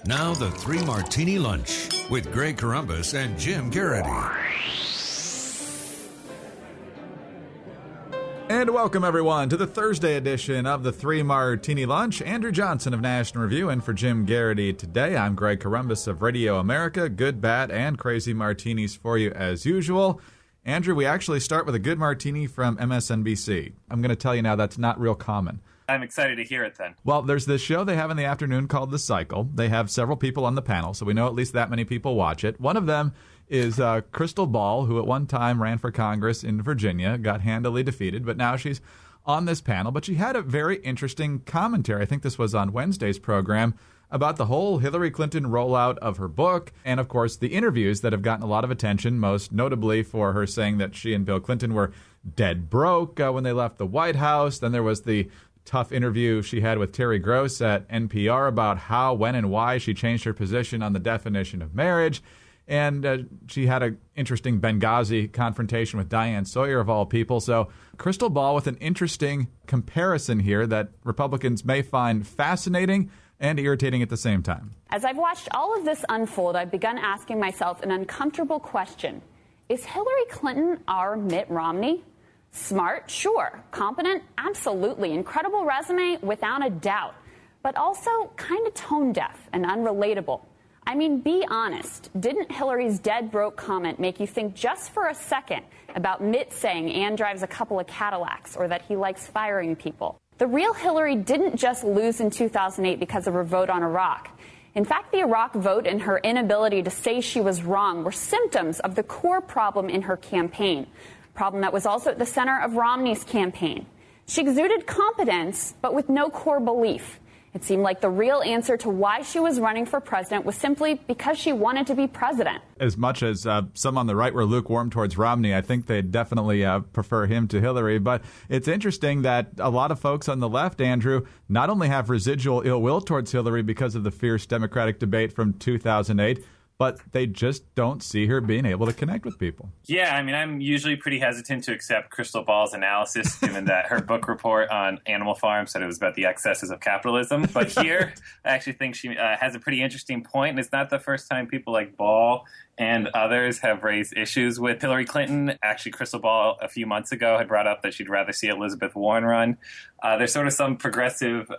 Now the Three Martini Lunch with Greg Corombos and Jim Garrity. And welcome, everyone, to the Thursday edition of the Three Martini Lunch. Andrew Johnson of National Review and for Jim Garrity today. I'm Greg Corombos of Radio America. Good, bad, and crazy martinis for you as usual. Andrew, we actually start with a good martini from MSNBC. I'm going to tell you now that's not real common. I'm excited to hear it then. Well, there's this show they have in the afternoon called The Cycle. They have several people on the panel, so we know at least that many people watch it. One of them is Crystal Ball, who at one time ran for Congress in Virginia, got handily defeated, but now she's on this panel. But she had a very interesting commentary. I think this was on Wednesday's program about the whole Hillary Clinton rollout of her book and, of course, the interviews that have gotten a lot of attention, most notably for her saying that she and Bill Clinton were dead broke when they left the White House. Then there was the tough interview she had with Terry Gross at NPR about how, when, and why she changed her position on the definition of marriage. And she had an interesting Benghazi confrontation with Diane Sawyer, of all people. So Crystal Ball with an interesting comparison here that Republicans may find fascinating and irritating at the same time. As I've watched all of this unfold, I've begun asking myself an uncomfortable question. Is Hillary Clinton our Mitt Romney? Smart? Sure. Competent? Absolutely. Incredible resume? Without a doubt. But also kind of tone deaf and unrelatable. I mean, be honest. Didn't Hillary's dead broke comment make you think just for a second about Mitt saying Ann drives a couple of Cadillacs or that he likes firing people? The real Hillary didn't just lose in 2008 because of her vote on Iraq. In fact, the Iraq vote and her inability to say she was wrong were symptoms of the core problem in her campaign, problem that was also at the center of Romney's campaign. She exuded competence, but with no core belief. It seemed like the real answer to why she was running for president was simply because she wanted to be president. As much as some on the right were lukewarm towards Romney, I think they definitely prefer him to Hillary. But it's interesting that a lot of folks on the left, Andrew, not only have residual ill will towards Hillary because of the fierce Democratic debate from 2008, but they just don't see her being able to connect with people. Yeah, I mean, I'm usually pretty hesitant to accept Crystal Ball's analysis, given that her book report on Animal Farm said it was about the excesses of capitalism. But here, I actually think she has a pretty interesting point, and it's not the first time people like Ball and others have raised issues with Hillary Clinton. Actually, Crystal Ball a few months ago had brought up that she'd rather see Elizabeth Warren run. There's sort of some progressive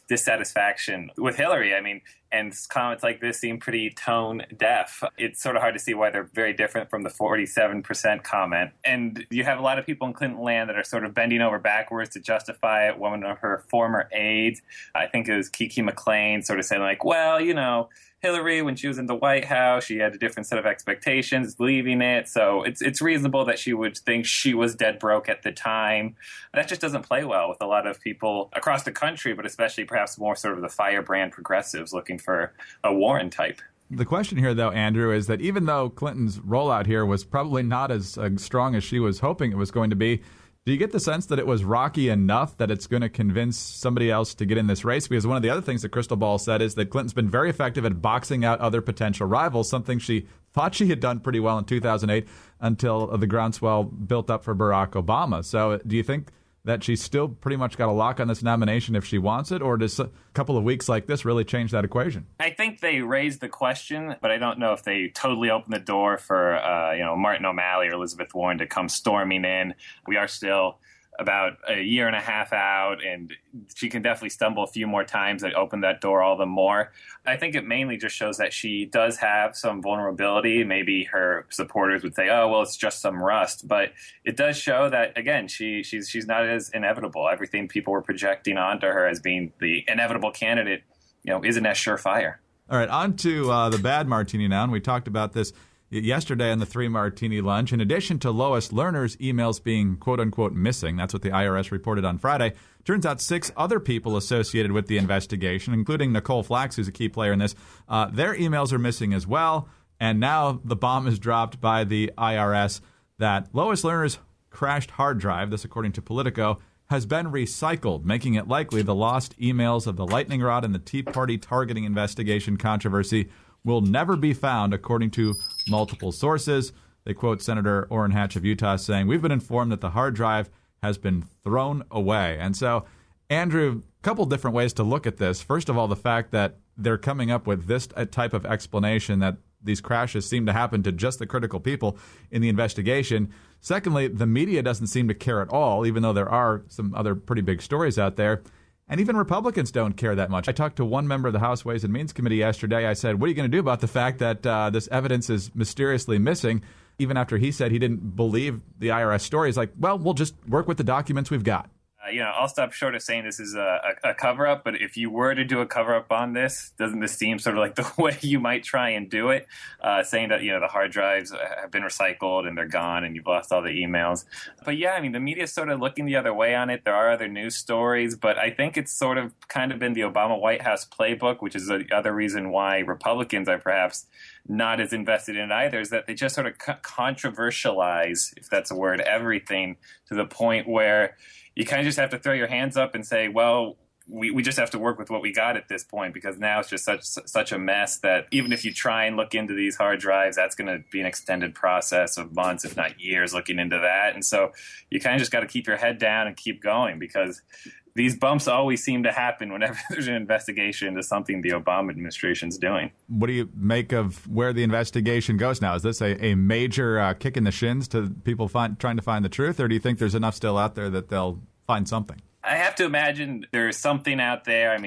dissatisfaction with Hillary. I mean, and comments like this seem pretty tone deaf. It's sort of hard to see why they're very different from the 47% comment. And you have a lot of people in Clinton land that are sort of bending over backwards to justify it. One of her former aides, I think it was Kiki McLean, sort of saying like, well, you know, Hillary, when she was in the White House, she had a different set of expectations, leaving it. So it's reasonable that she would think she was dead broke at the time. That just doesn't play well with a lot of people across the country, but especially perhaps more sort of the firebrand progressives looking for a Warren type. The question here, though, Andrew, is that even though Clinton's rollout here was probably not as strong as she was hoping it was going to be, do you get the sense that it was rocky enough that it's going to convince somebody else to get in this race? Because one of the other things that Crystal Ball said is that Clinton's been very effective at boxing out other potential rivals, something she thought she had done pretty well in 2008 until the groundswell built up for Barack Obama. So do you think that she's still pretty much got a lock on this nomination if she wants it, or does a couple of weeks like this really change that equation? I think they raised the question, but I don't know if they totally opened the door for Martin O'Malley or Elizabeth Warren to come storming in. We are still about a year and a half out, and she can definitely stumble a few more times and open that door all the more. I think it mainly just shows that she does have some vulnerability. Maybe her supporters would say, oh, well, it's just some rust. But it does show that, again, she's not as inevitable. Everything people were projecting onto her as being the inevitable candidate, isn't as surefire. All right, on to the bad martini now, and we talked about this yesterday on the Three Martini Lunch. In addition to Lois Lerner's emails being quote-unquote missing, that's what the IRS reported on Friday, turns out 6 other people associated with the investigation, including Nicole Flax, who's a key player in this, their emails are missing as well. And now the bomb is dropped by the IRS that Lois Lerner's crashed hard drive, this according to Politico, has been recycled, making it likely the lost emails of the lightning rod and the Tea Party targeting investigation controversy will never be found, according to multiple sources. They quote Senator Orrin Hatch of Utah saying, "We've been informed that the hard drive has been thrown away." And so, Andrew, a couple different ways to look at this. First of all, the fact that they're coming up with this type of explanation that these crashes seem to happen to just the critical people in the investigation. Secondly, the media doesn't seem to care at all, even though there are some other pretty big stories out there. And even Republicans don't care that much. I talked to one member of the House Ways and Means Committee yesterday. I said, what are you going to do about the fact that this evidence is mysteriously missing? Even after he said he didn't believe the IRS story, he's like, well, we'll just work with the documents we've got. I'll stop short of saying this is a cover-up, but if you were to do a cover-up on this, doesn't this seem sort of like the way you might try and do it? Saying that, the hard drives have been recycled and they're gone and you've lost all the emails. But yeah, the media's sort of looking the other way on it. There are other news stories, but I think it's sort of kind of been the Obama White House playbook, which is the other reason why Republicans are perhaps not as invested in it either, is that they just sort of controversialize, if that's a word, everything to the point where you kind of just have to throw your hands up and say, well, we just have to work with what we got at this point, because now it's just such a mess that even if you try and look into these hard drives, that's going to be an extended process of months, if not years, looking into that. And so you kind of just got to keep your head down and keep going, because these bumps always seem to happen whenever there's an investigation into something the Obama administration's doing. What do you make of where the investigation goes now? Is this a major kick in the shins to people trying to find the truth, or do you think there's enough still out there that they'll find something? I have to imagine there's something out there.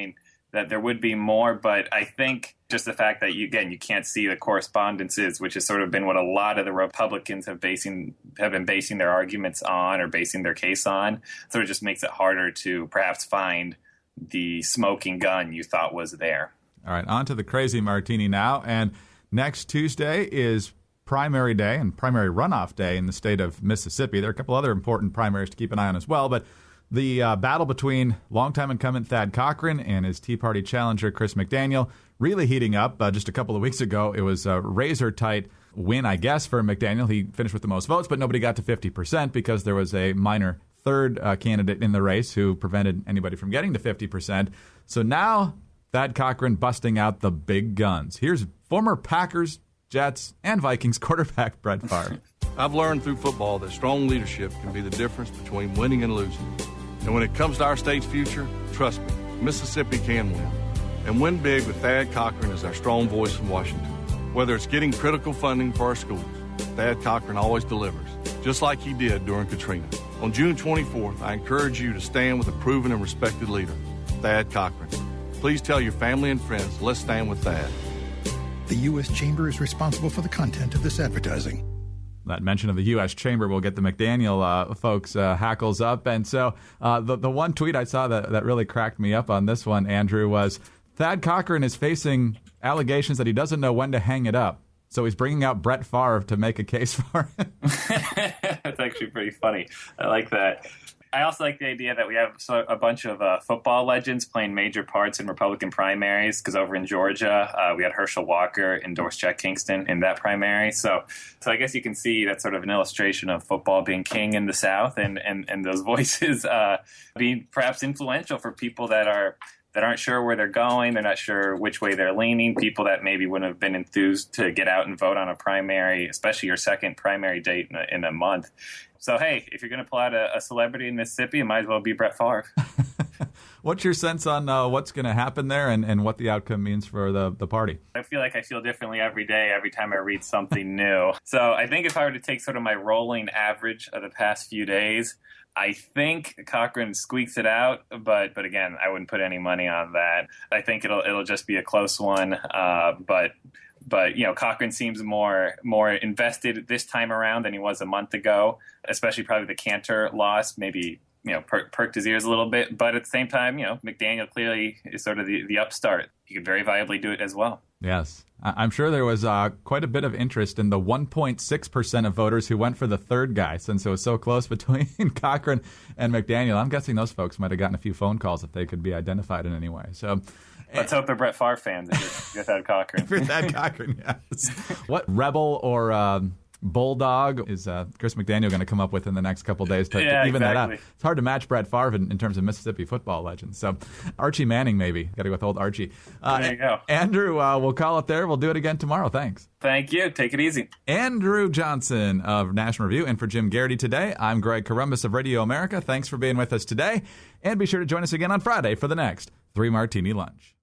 That there would be more, but I think just the fact that you can't see the correspondences, which has sort of been what a lot of the Republicans have been basing their arguments on or basing their case on, sort of just makes it harder to perhaps find the smoking gun you thought was there. All right, on to the crazy Martini now. And next Tuesday is primary day and primary runoff day in the state of Mississippi. There are a couple other important primaries to keep an eye on as well, but the battle between longtime incumbent Thad Cochran and his Tea Party challenger Chris McDaniel really heating up. Just a couple of weeks ago, it was a razor-tight win, I guess, for McDaniel. He finished with the most votes, but nobody got to 50% because there was a minor third candidate in the race who prevented anybody from getting to 50%. So now Thad Cochran busting out the big guns. Here's former Packers, Jets, and Vikings quarterback Brett Favre. I've learned through football that strong leadership can be the difference between winning and losing. And when it comes to our state's future, trust me, Mississippi can win. And win big with Thad Cochran as our strong voice in Washington. Whether it's getting critical funding for our schools, Thad Cochran always delivers, just like he did during Katrina. On June 24th, I encourage you to stand with a proven and respected leader, Thad Cochran. Please tell your family and friends, let's stand with Thad. The U.S. Chamber is responsible for the content of this advertising. That mention of the U.S. Chamber will get the McDaniel folks hackles up. And so the one tweet I saw that really cracked me up on this one, Andrew, was Thad Cochran is facing allegations that he doesn't know when to hang it up. So he's bringing out Brett Favre to make a case for him. That's actually pretty funny. I like that. I also like the idea that we have a bunch of football legends playing major parts in Republican primaries, because over in Georgia, we had Herschel Walker endorse Jack Kingston in that primary. So I guess you can see that's sort of an illustration of football being king in the South, and those voices being perhaps influential for people that aren't sure where they're going. They're not sure which way they're leaning. People that maybe wouldn't have been enthused to get out and vote on a primary, especially your second primary date in a month. So, hey, if you're going to pull out a celebrity in Mississippi, it might as well be Brett Favre. What's your sense on what's going to happen there and what the outcome means for the party? I feel like I feel differently every day, every time I read something new. So I think if I were to take sort of my rolling average of the past few days, I think Cochran squeaks it out, but again, I wouldn't put any money on that. I think it'll just be a close one, but Cochran seems more invested this time around than he was a month ago, especially probably the Cantor loss, maybe perked his ears a little bit. But at the same time, McDaniel clearly is sort of the upstart. He could very viably do it as well. Yes. I'm sure there was quite a bit of interest in the 1.6% of voters who went for the third guy, since it was so close between Cochran and McDaniel. I'm guessing those folks might have gotten a few phone calls if they could be identified in any way. So let's hope they're Brett Favre fans if you're Thad Cochran. If you're Thad Cochran, yes. What rebel or bulldog is Chris McDaniel going to come up with in the next couple of days to even that out? It's hard to match Brett Favre in terms of Mississippi football legends. So Archie Manning, maybe. Got to go with old Archie. There you go. Andrew, we'll call it there. We'll do it again tomorrow. Thanks. Thank you. Take it easy. Andrew Johnson of National Review, and for Jim Garrity today, I'm Greg Columbus of Radio America. Thanks for being with us today, and be sure to join us again on Friday for the next 3 Martini Lunch.